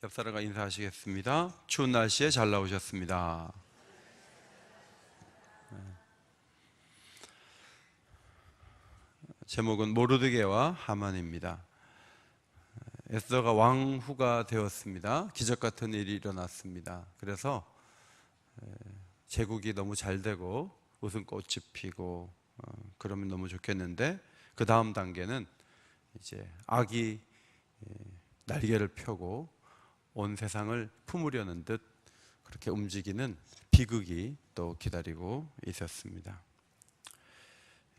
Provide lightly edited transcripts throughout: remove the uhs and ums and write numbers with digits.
옆 사람과 인사하시겠습니다. 추운 날씨에 잘 나오셨습니다. 제목은 모르드게와 하만입니다. 에스더가 왕후가 되었습니다. 기적 같은 일이 일어났습니다. 그래서 제국이 너무 잘 되고 웃음꽃이 피고 그러면 너무 좋겠는데, 그 다음 단계는 이제 악이 날개를 펴고 온 세상을 품으려는 듯 그렇게 움직이는 비극이 또 기다리고 있었습니다.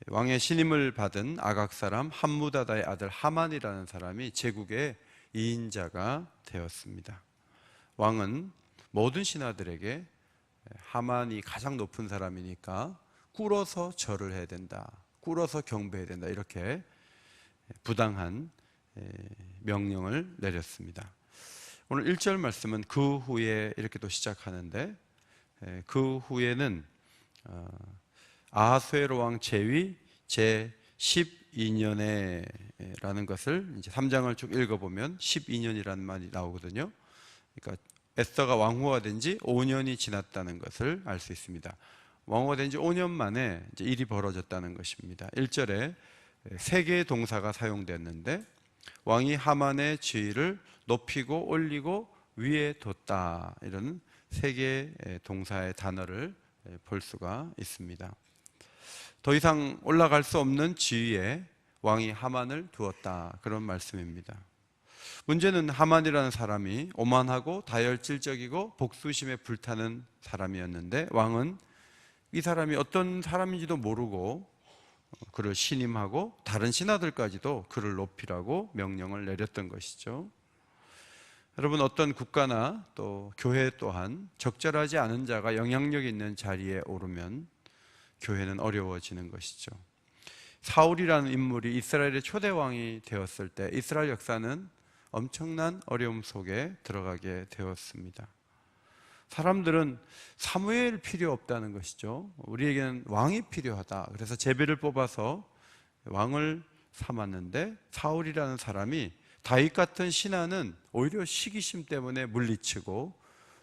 왕의 신임을 받은 아각 사람 함무다다의 아들 하만이라는 사람이 제국의 2인자가 되었습니다. 왕은 모든 신하들에게 하만이 가장 높은 사람이니까 꿇어서 절을 해야 된다, 꿇어서 경배해야 된다, 이렇게 부당한 명령을 내렸습니다. 오늘 1절 말씀은 그 후에 이렇게 또 시작하는데, 그 후에는 아하수에로 왕 제위 제 12년에 라는 것을 이제 3장을 쭉 읽어보면 12년이라는 말이 나오거든요. 그러니까 에스더가 왕후가 된 지 5년이 지났다는 것을 알 수 있습니다. 왕후가 된 지 5년 만에 이제 일이 벌어졌다는 것입니다. 1절에 세 개의 동사가 사용됐는데, 왕이 하만의 지위를 높이고 올리고 위에 뒀다, 이런 세 개의 동사의 단어를 볼 수가 있습니다. 더 이상 올라갈 수 없는 지위에 왕이 하만을 두었다, 그런 말씀입니다. 문제는 하만이라는 사람이 오만하고 다혈질적이고 복수심에 불타는 사람이었는데, 왕은 이 사람이 어떤 사람인지도 모르고 그를 신임하고 다른 신하들까지도 그를 높이라고 명령을 내렸던 것이죠. 여러분, 어떤 국가나 또 교회 또한 적절하지 않은 자가 영향력 있는 자리에 오르면 교회는 어려워지는 것이죠. 사울이라는 인물이 이스라엘의 초대 왕이 되었을 때 이스라엘 역사는 엄청난 어려움 속에 들어가게 되었습니다. 사람들은 사무엘 필요 없다는 것이죠. 우리에게는 왕이 필요하다. 그래서 제비를 뽑아서 왕을 삼았는데, 사울이라는 사람이 다윗 같은 신하는 오히려 시기심 때문에 물리치고,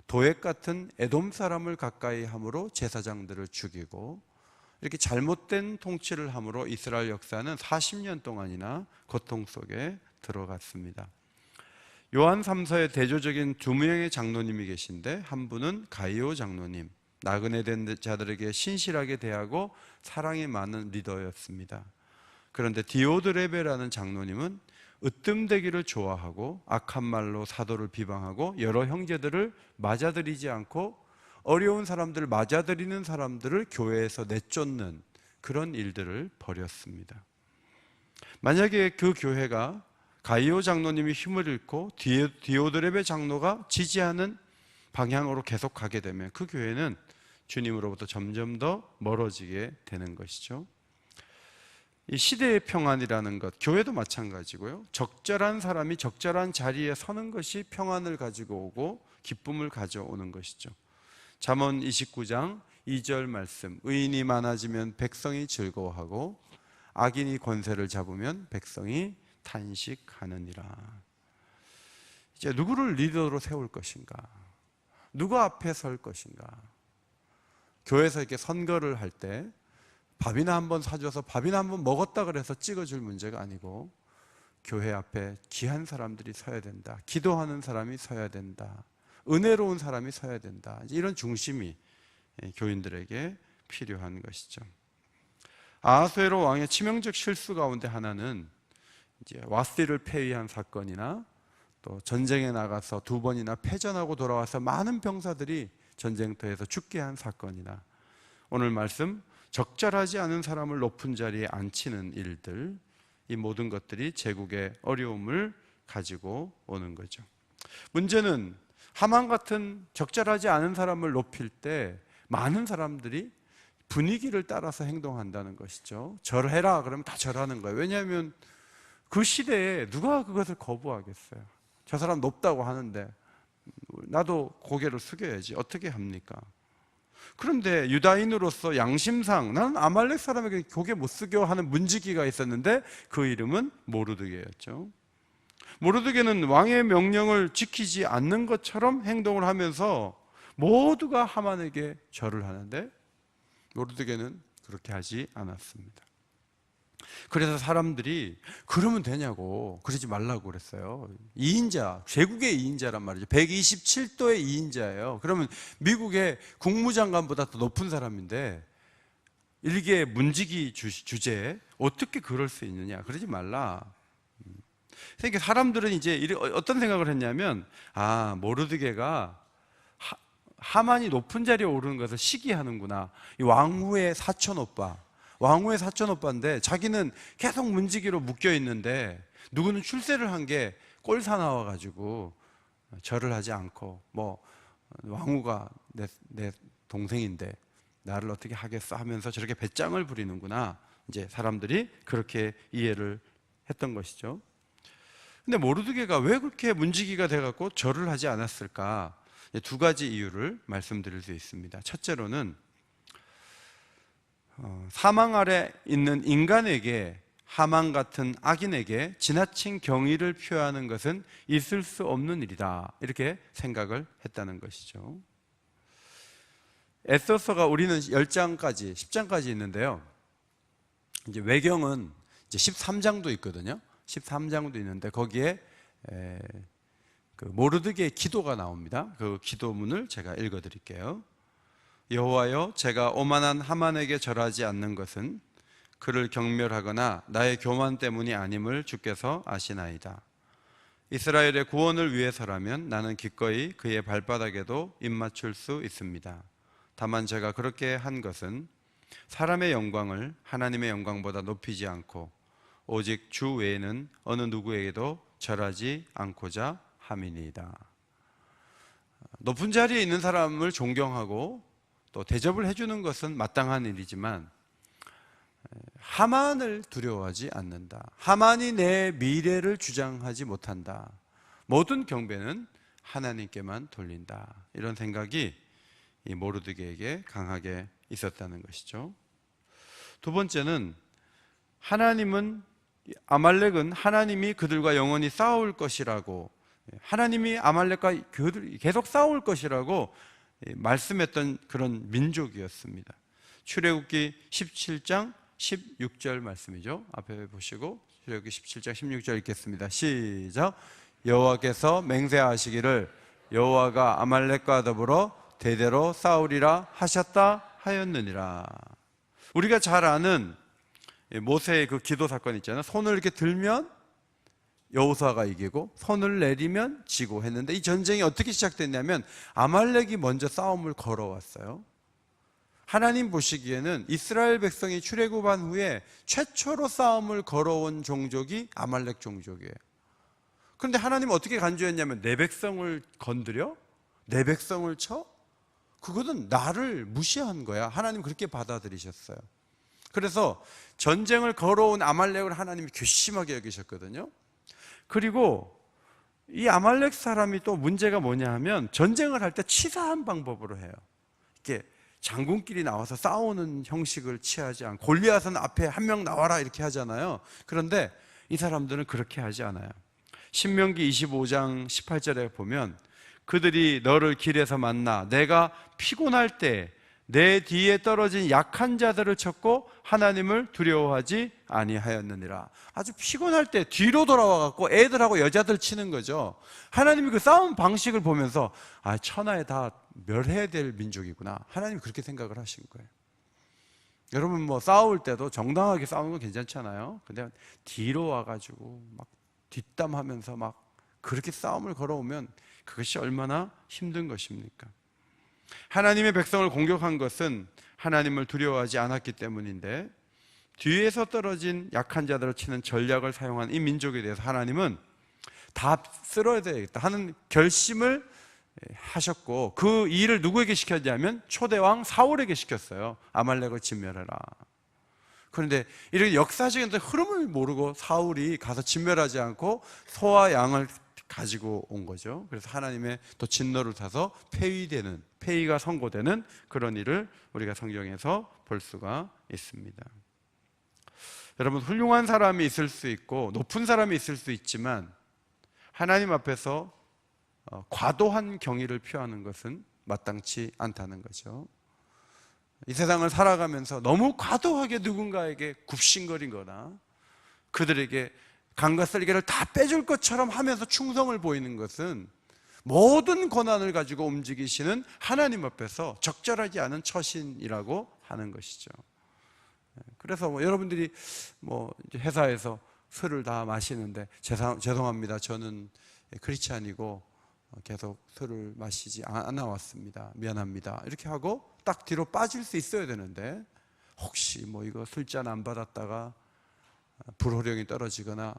도액 같은 에돔 사람을 가까이 함으로 제사장들을 죽이고, 이렇게 잘못된 통치를 함으로 이스라엘 역사는 40년 동안이나 고통 속에 들어갔습니다. 요한 3서에 대조적인 두 명의 장로님이 계신데, 한 분은 가이오 장로님, 나그네 된 자들에게 신실하게 대하고 사랑이 많은 리더였습니다. 그런데 디오드레베라는 장로님은 으뜸되기를 좋아하고 악한 말로 사도를 비방하고 여러 형제들을 맞아들이지 않고 어려운 사람들을 맞아들이는 사람들을 교회에서 내쫓는 그런 일들을 벌였습니다. 만약에 그 교회가 가이오 장로님이 힘을 잃고 디오드레베 장로가 지지하는 방향으로 계속 가게 되면 그 교회는 주님으로부터 점점 더 멀어지게 되는 것이죠. 이 시대의 평안이라는 것, 교회도 마찬가지고요. 적절한 사람이 적절한 자리에 서는 것이 평안을 가지고 오고 기쁨을 가져오는 것이죠. 잠언 29장 2절 말씀, 의인이 많아지면 백성이 즐거워하고 악인이 권세를 잡으면 백성이 탄식하느니라. 이제 누구를 리더로 세울 것인가? 누구 앞에 설 것인가? 교회에서 이렇게 선거를 할 때 밥이나 한번 사줘서 밥이나 한번 먹었다 그래서 찍어줄 문제가 아니고, 교회 앞에 귀한 사람들이 서야 된다, 기도하는 사람이 서야 된다, 은혜로운 사람이 서야 된다, 이런 중심이 교인들에게 필요한 것이죠. 아하수에로 왕의 치명적 실수 가운데 하나는 이제 와스디를 폐위한 사건이나 또 전쟁에 나가서 2번이나 패전하고 돌아와서 많은 병사들이 전쟁터에서 죽게 한 사건이나, 오늘 말씀 적절하지 않은 사람을 높은 자리에 앉히는 일들, 이 모든 것들이 제국의 어려움을 가지고 오는 거죠. 문제는 하만 같은 적절하지 않은 사람을 높일 때 많은 사람들이 분위기를 따라서 행동한다는 것이죠. 절해라 그러면 다 절하는 거예요. 왜냐하면 그 시대에 누가 그것을 거부하겠어요. 저 사람 높다고 하는데 나도 고개를 숙여야지, 어떻게 합니까? 그런데 유다인으로서 양심상 나는 아말렉 사람에게 고개 못 숙여 하는 문지기가 있었는데, 그 이름은 모르드게였죠. 모르드게는 왕의 명령을 지키지 않는 것처럼 행동을 하면서 모두가 하만에게 절을 하는데 모르드게는 그렇게 하지 않았습니다. 그래서 사람들이 그러면 되냐고, 그러지 말라고 그랬어요. 2인자, 제국의 2인자란 말이죠. 127도의 2인자예요. 그러면 미국의 국무장관보다 더 높은 사람인데 일개 문지기 주제에 어떻게 그럴 수 있느냐, 그러지 말라. 그러니까 사람들은 이제 어떤 생각을 했냐면, 모르드게가 하만이 높은 자리에 오르는 것을 시기하는구나. 이 왕후의 사촌 오빠인데 자기는 계속 문지기로 묶여 있는데 누구는 출세를 한 게 꼴사 나와가지고 절을 하지 않고, 왕후가 내 동생인데 나를 어떻게 하겠어 하면서 저렇게 배짱을 부리는구나. 이제 사람들이 그렇게 이해를 했던 것이죠. 근데 모르드게가 왜 그렇게 문지기가 돼갖고 절을 하지 않았을까? 두 가지 이유를 말씀드릴 수 있습니다. 첫째로는 사망 아래 있는 인간에게, 하만 같은 악인에게 지나친 경의를 표하는 것은 있을 수 없는 일이다, 이렇게 생각을 했다는 것이죠. 에스더서가 우리는 10장까지 10장까지 있는데요, 이제 외경은 이제 13장도 있거든요. 13장도 있는데 거기에 그 모르드게의 기도가 나옵니다. 그 기도문을 제가 읽어 드릴게요. 여호와여, 제가 오만한 하만에게 절하지 않는 것은 그를 경멸하거나 나의 교만 때문이 아님을 주께서 아시나이다. 이스라엘의 구원을 위해서라면 나는 기꺼이 그의 발바닥에도 입맞출 수 있습니다. 다만 제가 그렇게 한 것은 사람의 영광을 하나님의 영광보다 높이지 않고 오직 주 외에는 어느 누구에게도 절하지 않고자 함이니이다. 높은 자리에 있는 사람을 존경하고 또 대접을 해주는 것은 마땅한 일이지만 하만을 두려워하지 않는다. 하만이 내 미래를 주장하지 못한다. 모든 경배는 하나님께만 돌린다. 이런 생각이 이 모르드게에게 강하게 있었다는 것이죠. 두 번째는 아말렉은 하나님이 그들과 영원히 싸울 것이라고, 하나님이 아말렉과 계속 싸울 것이라고 말씀했던 그런 민족이었습니다. 출애굽기 17장 16절 말씀이죠. 앞에 보시고 출애굽기 17장 16절 읽겠습니다. 시작. 여호와께서 맹세하시기를 여호와가 아말렉과 더불어 대대로 싸우리라 하셨다 하였느니라. 우리가 잘 아는 모세의 그 기도 사건 있잖아요. 손을 이렇게 들면 여호수아가 이기고 손을 내리면 지고 했는데, 이 전쟁이 어떻게 시작됐냐면 아말렉이 먼저 싸움을 걸어왔어요. 하나님 보시기에는 이스라엘 백성이 출애굽한 후에 최초로 싸움을 걸어온 종족이 아말렉 종족이에요. 그런데 하나님은 어떻게 간주했냐면, 내 백성을 건드려? 내 백성을 쳐? 그거는 나를 무시한 거야. 하나님 그렇게 받아들이셨어요. 그래서 전쟁을 걸어온 아말렉을 하나님이 괘씸하게 여기셨거든요. 그리고 이 아말렉 사람이 또 문제가 뭐냐 하면, 전쟁을 할 때 치사한 방법으로 해요. 이렇게 장군끼리 나와서 싸우는 형식을 취하지 않고, 골리앗은 앞에 한 명 나와라 이렇게 하잖아요. 그런데 이 사람들은 그렇게 하지 않아요. 신명기 25장 18절에 보면, 그들이 너를 길에서 만나 내가 피곤할 때 내 뒤에 떨어진 약한 자들을 쳤고 하나님을 두려워하지 아니하였느니라. 아주 피곤할 때 뒤로 돌아와 갖고 애들하고 여자들 치는 거죠. 하나님이 그 싸움 방식을 보면서 천하에 다 멸해야 될 민족이구나, 하나님이 그렇게 생각을 하신 거예요. 여러분 싸울 때도 정당하게 싸우는 건 괜찮잖아요. 근데 뒤로 와가지고 막 뒷담하면서 막 그렇게 싸움을 걸어오면 그것이 얼마나 힘든 것입니까? 하나님의 백성을 공격한 것은 하나님을 두려워하지 않았기 때문인데, 뒤에서 떨어진 약한 자들을 치는 전략을 사용한 이 민족에 대해서 하나님은 다 쓸어야 되겠다 하는 결심을 하셨고, 그 일을 누구에게 시켰냐면 초대왕 사울에게 시켰어요. 아말렉을 진멸해라. 그런데 이렇게 역사적인 흐름을 모르고 사울이 가서 진멸하지 않고 소와 양을 가지고 온 거죠. 그래서 하나님의 또 진노를 타서 폐위가 선고되는 그런 일을 우리가 성경에서 볼 수가 있습니다. 여러분, 훌륭한 사람이 있을 수 있고 높은 사람이 있을 수 있지만 하나님 앞에서 과도한 경의를 표하는 것은 마땅치 않다는 거죠. 이 세상을 살아가면서 너무 과도하게 누군가에게 굽신거리거나 그들에게 강과 쓸개를 다 빼줄 것처럼 하면서 충성을 보이는 것은 모든 권한을 가지고 움직이시는 하나님 앞에서 적절하지 않은 처신이라고 하는 것이죠. 그래서 여러분들이 이제 회사에서 술을 다 마시는데 죄송합니다. 저는 크리스찬이고 계속 술을 마시지 않아왔습니다. 미안합니다. 이렇게 하고 딱 뒤로 빠질 수 있어야 되는데 혹시 이거 술잔 안 받았다가 불호령이 떨어지거나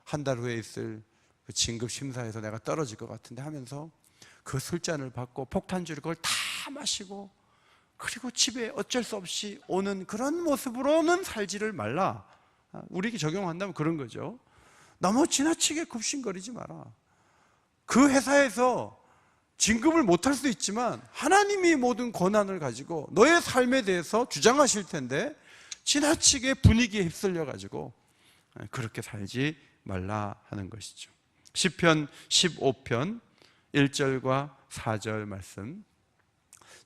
한 달 후에 있을 그 진급 심사에서 내가 떨어질 것 같은데 하면서 그 술잔을 받고 폭탄주를 그걸 다 마시고 그리고 집에 어쩔 수 없이 오는 그런 모습으로는 살지를 말라. 우리에게 적용한다면 그런 거죠. 너무 지나치게 굽신거리지 마라. 그 회사에서 진급을 못할 수도 있지만 하나님이 모든 권한을 가지고 너의 삶에 대해서 주장하실 텐데 지나치게 분위기에 휩쓸려 가지고 그렇게 살지 말라 하는 것이죠. 시편 15편 1절과 4절 말씀.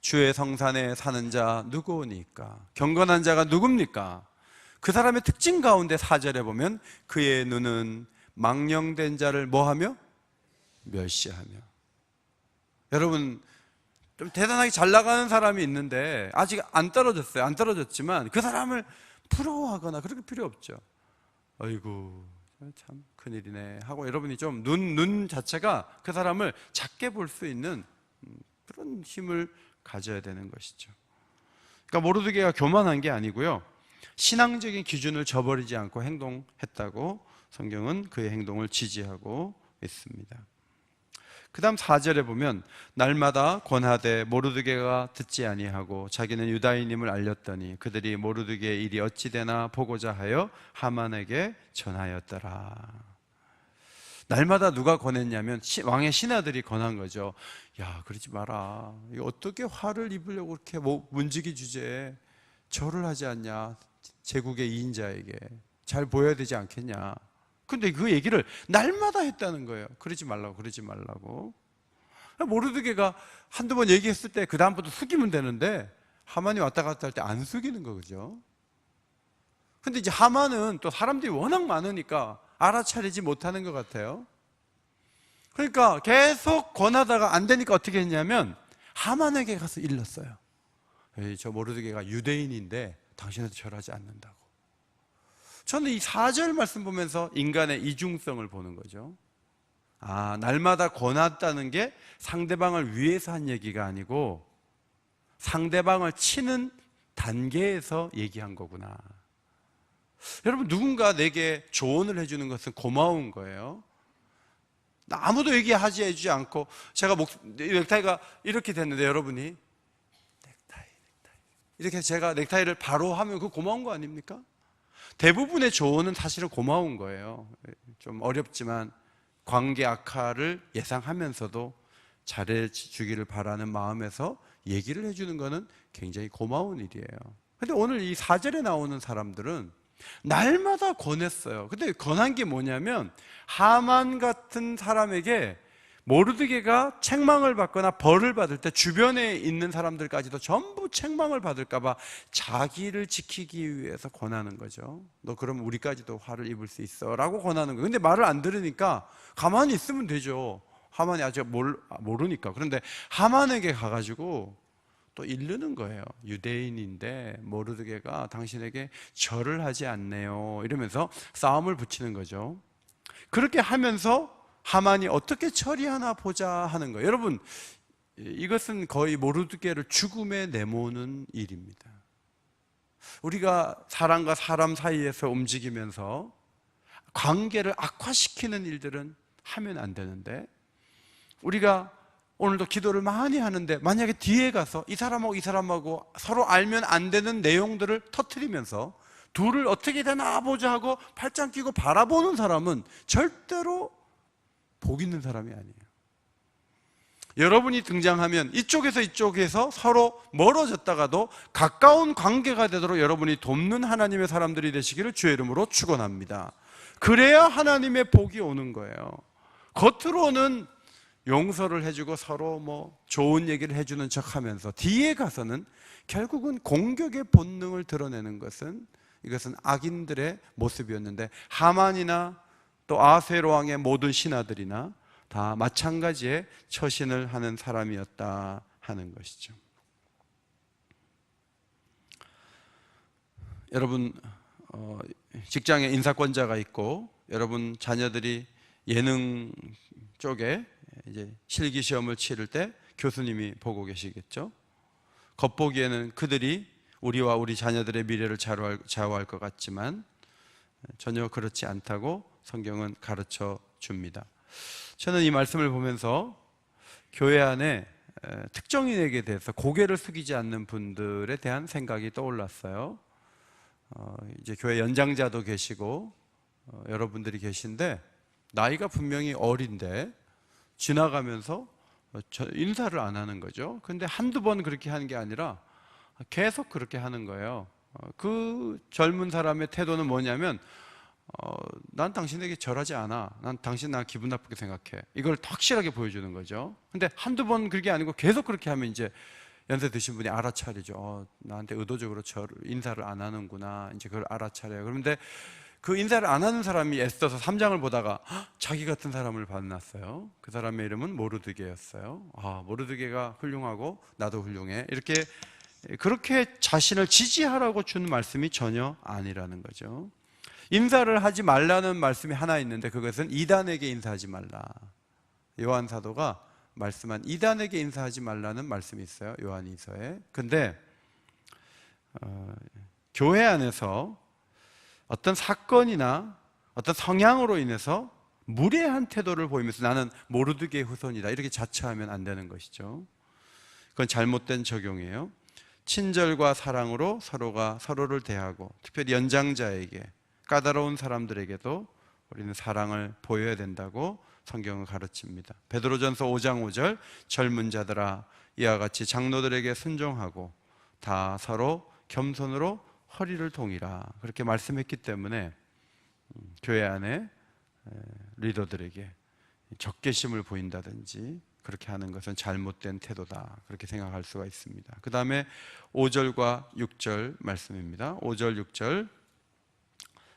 주의 성산에 사는 자 누구니까? 경건한 자가 누굽니까? 그 사람의 특징 가운데 4절에 보면 그의 눈은 망령된 자를 뭐하며? 멸시하며. 여러분, 좀 대단하게 잘 나가는 사람이 있는데 아직 안 떨어졌어요. 안 떨어졌지만 그 사람을 부러워하거나 그럴 필요 없죠. 아이고 참 큰일이네 하고 여러분이 좀 눈 자체가 그 사람을 작게 볼 수 있는 그런 힘을 가져야 되는 것이죠. 그러니까 모르드게가 교만한 게 아니고요, 신앙적인 기준을 저버리지 않고 행동했다고 성경은 그의 행동을 지지하고 있습니다. 그 다음 4절에 보면 날마다 권하되 모르드게가 듣지 아니하고 자기는 유다인임을 알렸더니 그들이 모르드게의 일이 어찌 되나 보고자 하여 하만에게 전하였더라. 날마다 누가 권했냐면 왕의 신하들이 권한 거죠. 야, 그러지 마라. 어떻게 화를 입으려고 그렇게 문지기 주제에 절을 하지 않냐. 제국의 2인자에게 잘 보여야 되지 않겠냐. 근데 그 얘기를 날마다 했다는 거예요. 그러지 말라고, 그러지 말라고. 모르드게가 한두 번 얘기했을 때 그 다음부터 숙이면 되는데 하만이 왔다 갔다 할 때 안 숙이는 거죠. 근데 이제 하만은 또 사람들이 워낙 많으니까 알아차리지 못하는 것 같아요. 그러니까 계속 권하다가 안 되니까 어떻게 했냐면 하만에게 가서 일렀어요. 저 모르드게가 유대인인데 당신한테 절하지 않는다고. 저는 이 4절 말씀 보면서 인간의 이중성을 보는 거죠. 날마다 권했다는 게 상대방을 위해서 한 얘기가 아니고 상대방을 치는 단계에서 얘기한 거구나. 여러분, 누군가 내게 조언을 해주는 것은 고마운 거예요. 아무도 얘기하지 않고 제가 넥타이가 이렇게 됐는데 여러분이 넥타이 이렇게 제가 넥타이를 바로 하면 그거 고마운 거 아닙니까? 대부분의 조언은 사실은 고마운 거예요. 좀 어렵지만 관계 악화를 예상하면서도 잘해주기를 바라는 마음에서 얘기를 해주는 것은 굉장히 고마운 일이에요. 근데 오늘 이 4절에 나오는 사람들은 날마다 권했어요. 근데 권한 게 뭐냐면 하만 같은 사람에게 모르드게가 책망을 받거나 벌을 받을 때 주변에 있는 사람들까지도 전부 책망을 받을까 봐 자기를 지키기 위해서 권하는 거죠. 너 그럼 우리까지도 화를 입을 수 있어 라고 권하는 거예요. 근데 말을 안 들으니까 가만히 있으면 되죠. 하만이 아직 모르니까. 그런데 하만에게 가가지고 또 이르는 거예요. 유대인인데 모르드게가 당신에게 절을 하지 않네요 이러면서 싸움을 붙이는 거죠. 그렇게 하면서 하만이 어떻게 처리하나 보자 하는 거예요. 여러분, 이것은 거의 모르드게를 죽음에 내모는 일입니다. 우리가 사람과 사람 사이에서 움직이면서 관계를 악화시키는 일들은 하면 안 되는데, 우리가 오늘도 기도를 많이 하는데 만약에 뒤에 가서 이 사람하고 이 사람하고 서로 알면 안 되는 내용들을 터뜨리면서 둘을 어떻게 되나 보자 하고 팔짱 끼고 바라보는 사람은 절대로 복 있는 사람이 아니에요. 여러분이 등장하면 이쪽에서 서로 멀어졌다가도 가까운 관계가 되도록 여러분이 돕는 하나님의 사람들이 되시기를 주의 이름으로 축원합니다. 그래야 하나님의 복이 오는 거예요. 겉으로는 용서를 해주고 서로 뭐 좋은 얘기를 해주는 척하면서 뒤에 가서는 결국은 공격의 본능을 드러내는 이것은 악인들의 모습이었는데, 하만이나 또 아수에로 왕의 모든 신하들이나 다 마찬가지의 처신을 하는 사람이었다 하는 것이죠. 여러분, 직장에 인사권자가 있고 여러분 자녀들이 예능 쪽에 이제 실기 시험을 치를 때 교수님이 보고 계시겠죠. 겉보기에는 그들이 우리와 우리 자녀들의 미래를 좌우할 것 같지만 전혀 그렇지 않다고 성경은 가르쳐 줍니다. 저는 이 말씀을 보면서 교회 안에 특정인에게 대해서 고개를 숙이지 않는 분들에 대한 생각이 떠올랐어요. 이제 교회 연장자도 계시고 여러분들이 계신데 나이가 분명히 어린데 지나가면서 인사를 안 하는 거죠. 근데 한두 번 그렇게 하는 게 아니라 계속 그렇게 하는 거예요. 그 젊은 사람의 태도는 뭐냐면 난 당신에게 절하지 않아. 난 당신 나 기분 나쁘게 생각해. 이걸 확실하게 보여주는 거죠. 근데 한두 번 그게 아니고 계속 그렇게 하면 이제 연세 드신 분이 알아차리죠. 나한테 의도적으로 인사를 안 하는구나. 이제 그걸 알아차려요. 그런데 그 인사를 안 하는 사람이 애써서 3장을 보다가 자기 같은 사람을 만났어요. 그 사람의 이름은 모르드게였어요. 모르드게가 훌륭하고 나도 훌륭해. 그렇게 자신을 지지하라고 준 말씀이 전혀 아니라는 거죠. 인사를 하지 말라는 말씀이 하나 있는데 그것은 이단에게 인사하지 말라. 요한 사도가 말씀한 이단에게 인사하지 말라는 말씀이 있어요. 요한이서에. 근데 교회 안에서 어떤 사건이나 어떤 성향으로 인해서 무례한 태도를 보이면서 나는 모르드게의 후손이다 이렇게 자처하면 안 되는 것이죠. 그건 잘못된 적용이에요. 친절과 사랑으로 서로가 서로를 대하고, 특별히 연장자에게, 까다로운 사람들에게도 우리는 사랑을 보여야 된다고 성경은 가르칩니다. 베드로전서 5장 5절, 젊은 자들아 이와 같이 장로들에게 순종하고 다 서로 겸손으로 허리를 동이라, 그렇게 말씀했기 때문에 교회 안에 리더들에게 적개심을 보인다든지 그렇게 하는 것은 잘못된 태도다, 그렇게 생각할 수가 있습니다. 그 다음에 5절과 6절 말씀입니다. 5절 6절.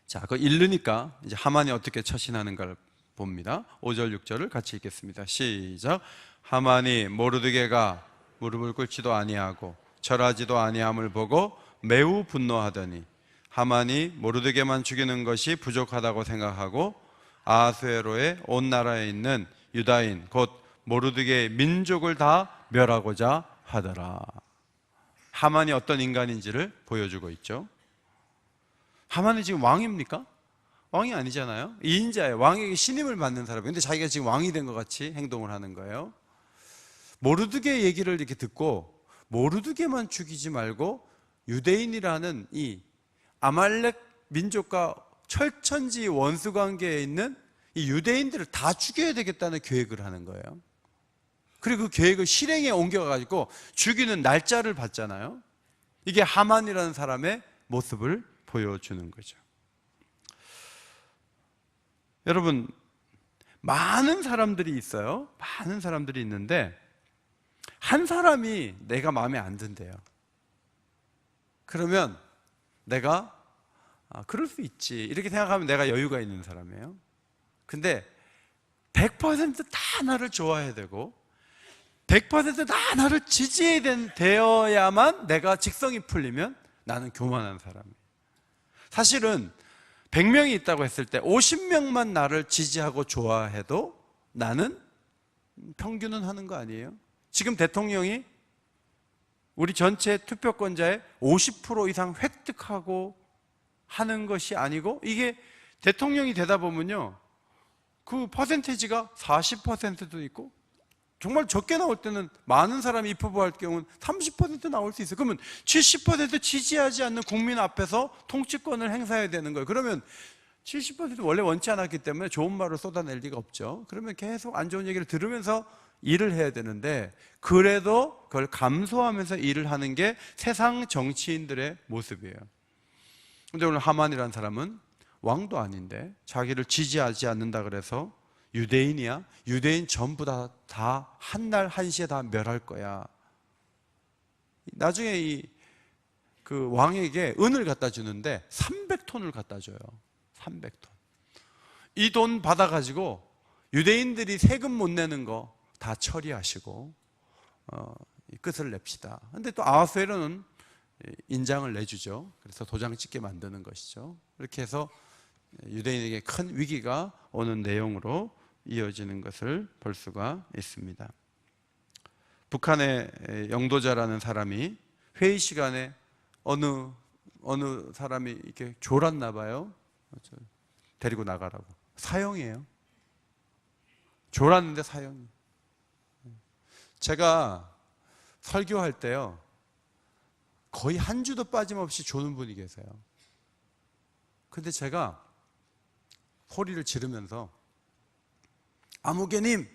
자, 그거 읽으니까 이제 하만이 어떻게 처신하는가를 봅니다. 5절 6절을 같이 읽겠습니다. 시작. 하만이 모르드게가 무릎을 꿇지도 아니하고 절하지도 아니함을 보고 매우 분노하더니 하만이 모르드게만 죽이는 것이 부족하다고 생각하고 아하수에로의 온 나라에 있는 유다인 곧 모르드게의 민족을 다 멸하고자 하더라. 하만이 어떤 인간인지를 보여주고 있죠. 하만이 지금 왕입니까? 왕이 아니잖아요. 이인자예요. 왕에게 신임을 받는 사람이에요. 근데 자기가 지금 왕이 된 것 같이 행동을 하는 거예요. 모르드게 얘기를 이렇게 듣고 모르드게만 죽이지 말고 유대인이라는 이 아말렉 민족과 철천지 원수 관계에 있는 이 유대인들을 다 죽여야 되겠다는 계획을 하는 거예요. 그리고 그 계획을 실행에 옮겨가지고 죽이는 날짜를 봤잖아요. 이게 하만이라는 사람의 모습을 보여주는 거죠. 여러분, 많은 사람들이 있어요. 많은 사람들이 있는데 한 사람이 내가 마음에 안 든대요. 그러면 내가 그럴 수 있지 이렇게 생각하면 내가 여유가 있는 사람이에요. 근데 100%다 나를 좋아해야 되고 100%다 나를 지지해야 되어야만 내가 직성이 풀리면 나는 교만한 사람이에요. 사실은 100명이 있다고 했을 때 50명만 나를 지지하고 좋아해도 나는 평균은 하는 거 아니에요? 지금 대통령이 우리 전체 투표권자의 50% 이상 획득하고 하는 것이 아니고 이게 대통령이 되다 보면요 그 퍼센테이지가 40%도 있고 정말 적게 나올 때는 많은 사람이 입후보할 경우는 30% 나올 수 있어요. 그러면 70% 지지하지 않는 국민 앞에서 통치권을 행사해야 되는 거예요. 그러면 70% 원래 원치 않았기 때문에 좋은 말을 쏟아낼 리가 없죠. 그러면 계속 안 좋은 얘기를 들으면서 일을 해야 되는데 그래도 그걸 감수하면서 일을 하는 게 세상 정치인들의 모습이에요. 근데 오늘 하만이라는 사람은 왕도 아닌데 자기를 지지하지 않는다 그래서 유대인이야? 유대인 전부 다 한 날 한시에 다 멸할 거야. 나중에 그 왕에게 은을 갖다 주는데 300톤을 갖다 줘요. 300톤. 이 돈 받아가지고 유대인들이 세금 못 내는 거 다 처리하시고 끝을 냅시다. 근데 또 아하수에로는 인장을 내주죠. 그래서 도장 찍게 만드는 것이죠. 이렇게 해서 유대인에게 큰 위기가 오는 내용으로 이어지는 것을 볼 수가 있습니다. 북한의 영도자라는 사람이 회의 시간에 어느 사람이 이렇게 졸았나 봐요. 데리고 나가라고. 사형이에요. 졸았는데 사형이. 제가 설교할 때요, 거의 한 주도 빠짐없이 조는 분이 계세요. 근데 제가 소리를 지르면서, 아무개님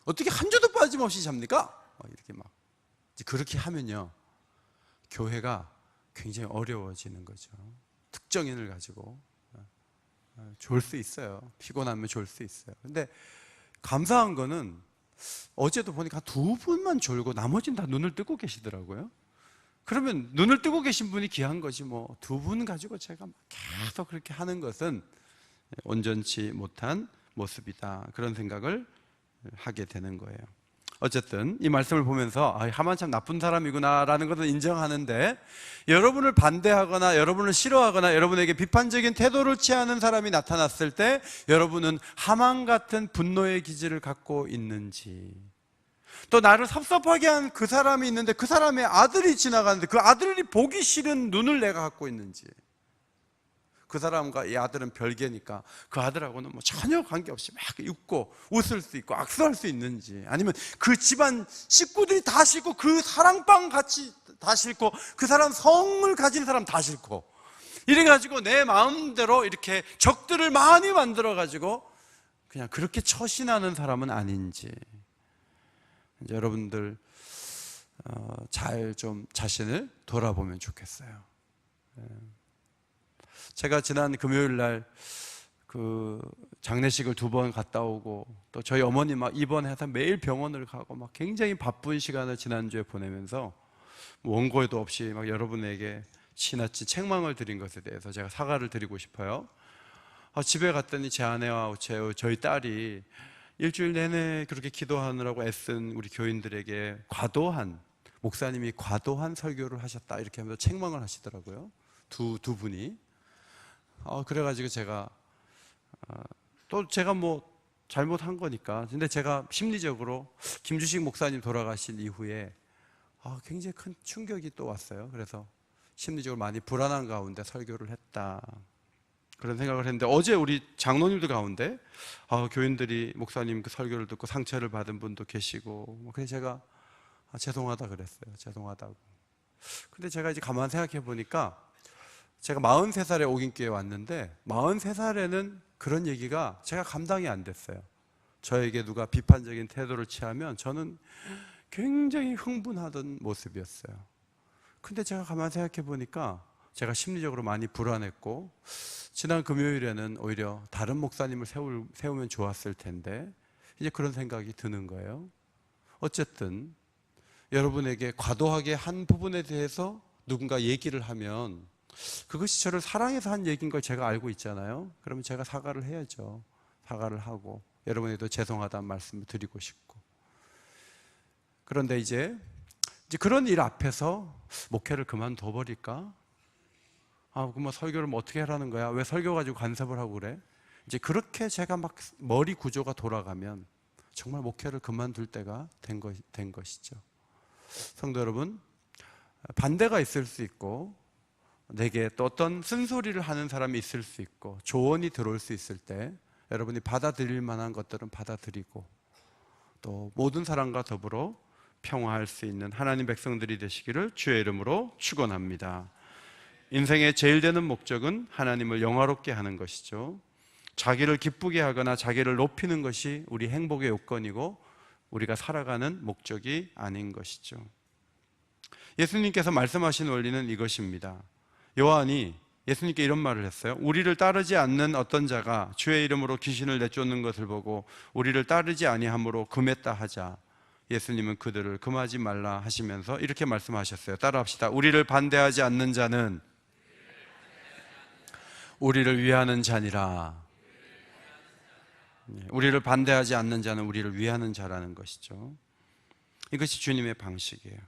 어떻게 한 주도 빠짐없이 잡니까? 이렇게 막 그렇게 하면요, 교회가 굉장히 어려워지는 거죠. 특정인을 가지고 졸 수 있어요. 피곤하면 졸 수 있어요. 근데 감사한 거는 어제도 보니까 두 분만 졸고 나머지는 다 눈을 뜨고 계시더라고요. 그러면 눈을 뜨고 계신 분이 귀한 거지, 뭐 두 분 가지고 제가 계속 그렇게 하는 것은 온전치 못한 모습이다, 그런 생각을 하게 되는 거예요. 어쨌든 이 말씀을 보면서 하만 참 나쁜 사람이구나 라는 것은 인정하는데, 여러분을 반대하거나 여러분을 싫어하거나 여러분에게 비판적인 태도를 취하는 사람이 나타났을 때 여러분은 하만 같은 분노의 기질을 갖고 있는지, 또 나를 섭섭하게 한 그 사람이 있는데 그 사람의 아들이 지나가는데 그 아들이 보기 싫은 눈을 내가 갖고 있는지, 그 사람과 이 아들은 별개니까 그 아들하고는 뭐 전혀 관계없이 막 웃고 웃을 수 있고 악수할 수 있는지, 아니면 그 집안 식구들이 다 싫고 그 사랑방 같이 다 싫고 그 사람 성을 가진 사람 다 싫고, 이래가지고 내 마음대로 이렇게 적들을 많이 만들어가지고 그냥 그렇게 처신하는 사람은 아닌지, 이제 여러분들 잘 좀 자신을 돌아보면 좋겠어요. 제가 지난 금요일 날 그 장례식을 2번 갔다 오고, 또 저희 어머니 막 입원해서 매일 병원을 가고 막 굉장히 바쁜 시간을 지난주에 보내면서 원고에도 없이 막 여러분에게 지나친 책망을 드린 것에 대해서 제가 사과를 드리고 싶어요. 집에 갔더니 제 아내와 저희 딸이 일주일 내내 그렇게 기도하느라고 애쓴 우리 교인들에게 목사님이 과도한 설교를 하셨다, 이렇게 하면서 책망을 하시더라고요. 두 분이. 그래가지고 제가 뭐 잘못한 거니까. 근데 제가 심리적으로 김주식 목사님 돌아가신 이후에 굉장히 큰 충격이 또 왔어요. 그래서 심리적으로 많이 불안한 가운데 설교를 했다, 그런 생각을 했는데, 어제 우리 장로님들 가운데 교인들이 목사님 그 설교를 듣고 상처를 받은 분도 계시고, 그래서 제가 죄송하다 그랬어요. 죄송하다고. 근데 제가 이제 가만 생각해 보니까, 제가 43살에 옥인교회에 왔는데 43살에는 그런 얘기가 제가 감당이 안 됐어요. 저에게 누가 비판적인 태도를 취하면 저는 굉장히 흥분하던 모습이었어요. 근데 제가 가만 생각해 보니까 제가 심리적으로 많이 불안했고, 지난 금요일에는 오히려 다른 목사님을 세우면 좋았을 텐데, 이제 그런 생각이 드는 거예요. 어쨌든 여러분에게 과도하게 한 부분에 대해서 누군가 얘기를 하면 그것이 저를 사랑해서 한 얘기인 걸 제가 알고 있잖아요. 그러면 제가 사과를 해야죠. 사과를 하고 여러분에게도 죄송하다는 말씀을 드리고 싶고. 그런데 이제 그런 일 앞에서 목회를 그만둬 버릴까? 그럼 설교를 뭐 어떻게 하라는 거야? 왜 설교 가지고 간섭을 하고 그래? 이제 그렇게 제가 막 머리 구조가 돌아가면 정말 목회를 그만둘 때가 된 것이죠. 성도 여러분, 반대가 있을 수 있고, 내게 또 어떤 쓴소리를 하는 사람이 있을 수 있고, 조언이 들어올 수 있을 때 여러분이 받아들일 만한 것들은 받아들이고, 또 모든 사람과 더불어 평화할 수 있는 하나님 백성들이 되시기를 주의 이름으로 축원합니다. 인생의 제일 되는 목적은 하나님을 영화롭게 하는 것이죠. 자기를 기쁘게 하거나 자기를 높이는 것이 우리 행복의 요건이고 우리가 살아가는 목적이 아닌 것이죠. 예수님께서 말씀하신 원리는 이것입니다. 요한이 예수님께 이런 말을 했어요. 우리를 따르지 않는 어떤 자가 주의 이름으로 귀신을 내쫓는 것을 보고 우리를 따르지 아니함으로 금했다 하자. 예수님은 그들을 금하지 말라 하시면서 이렇게 말씀하셨어요. 따라합시다. 우리를 반대하지 않는 자는 우리를 위하는 자니라. 우리를 반대하지 않는 자는 우리를 위하는 자라는 것이죠. 이것이 주님의 방식이에요.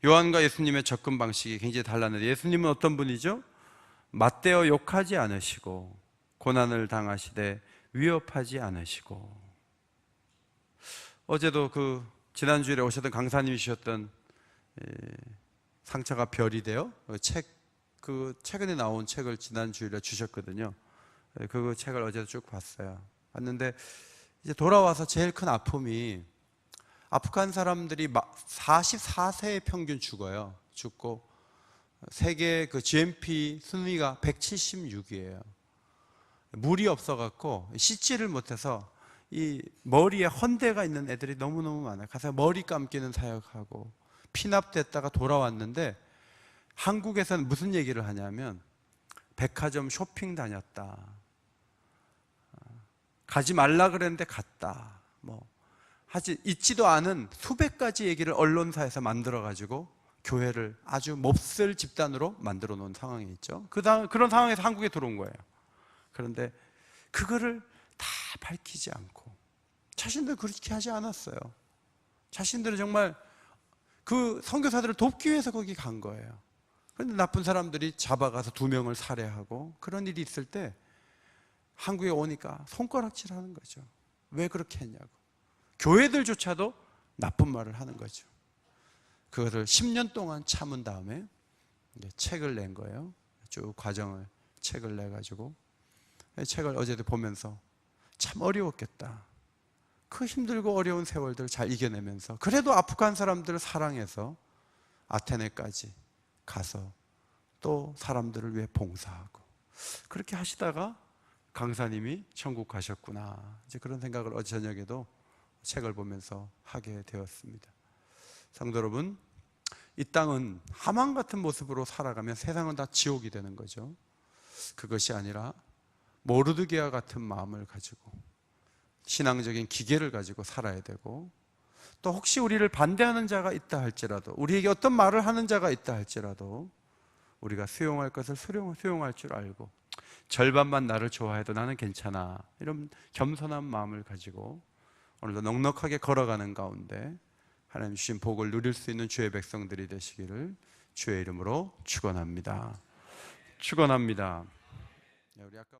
요한과 예수님의 접근 방식이 굉장히 달랐는데, 예수님은 어떤 분이죠? 맞대어 욕하지 않으시고 고난을 당하시되 위협하지 않으시고. 어제도 지난주일에 오셨던 강사님이 주셨던 상처가 별이 되어 최근에 나온 책을 지난주일에 주셨거든요. 그 책을 어제도 쭉 봤는데 이제 돌아와서 제일 큰 아픔이, 아프간 사람들이 44세에 평균 죽고 세계 GMP 순위가 176이에요. 물이 없어갖고 씻지를 못해서 이 머리에 헌대가 있는 애들이 너무너무 많아요. 가서 머리 감기는 사역하고 피납됐다가 돌아왔는데, 한국에서는 무슨 얘기를 하냐면 백화점 쇼핑 다녔다, 가지 말라 그랬는데 갔다, 하지 있지도 않은 수백 가지 얘기를 언론사에서 만들어가지고 교회를 아주 몹쓸 집단으로 만들어 놓은 상황이 있죠. 그런 상황에서 한국에 들어온 거예요. 그런데 그거를 다 밝히지 않고, 자신들 그렇게 하지 않았어요. 자신들은 정말 그 선교사들을 돕기 위해서 거기 간 거예요. 그런데 나쁜 사람들이 잡아가서 2명을 살해하고 그런 일이 있을 때 한국에 오니까 손가락질 하는 거죠. 왜 그렇게 했냐고. 교회들조차도 나쁜 말을 하는 거죠. 그것을 10년 동안 참은 다음에 이제 책을 낸 거예요. 쭉 과정을 책을 내가지고, 책을 어제도 보면서 참 어려웠겠다. 그 힘들고 어려운 세월들을 잘 이겨내면서 그래도 아프간 사람들을 사랑해서 아테네까지 가서 또 사람들을 위해 봉사하고, 그렇게 하시다가 강사님이 천국 가셨구나, 이제 그런 생각을 어제 저녁에도 책을 보면서 하게 되었습니다. 성도 여러분, 이 땅은 하만 같은 모습으로 살아가면 세상은 다 지옥이 되는 거죠. 그것이 아니라 모르드게와 같은 마음을 가지고 신앙적인 기계를 가지고 살아야 되고, 또 혹시 우리를 반대하는 자가 있다 할지라도, 우리에게 어떤 말을 하는 자가 있다 할지라도 우리가 수용할 것을 수용할 줄 알고, 절반만 나를 좋아해도 나는 괜찮아, 이런 겸손한 마음을 가지고 오늘도 넉넉하게 걸어가는 가운데 하나님 주신 복을 누릴 수 있는 주의 백성들이 되시기를 주의 이름으로 축원합니다. 축원합니다. 우리 아까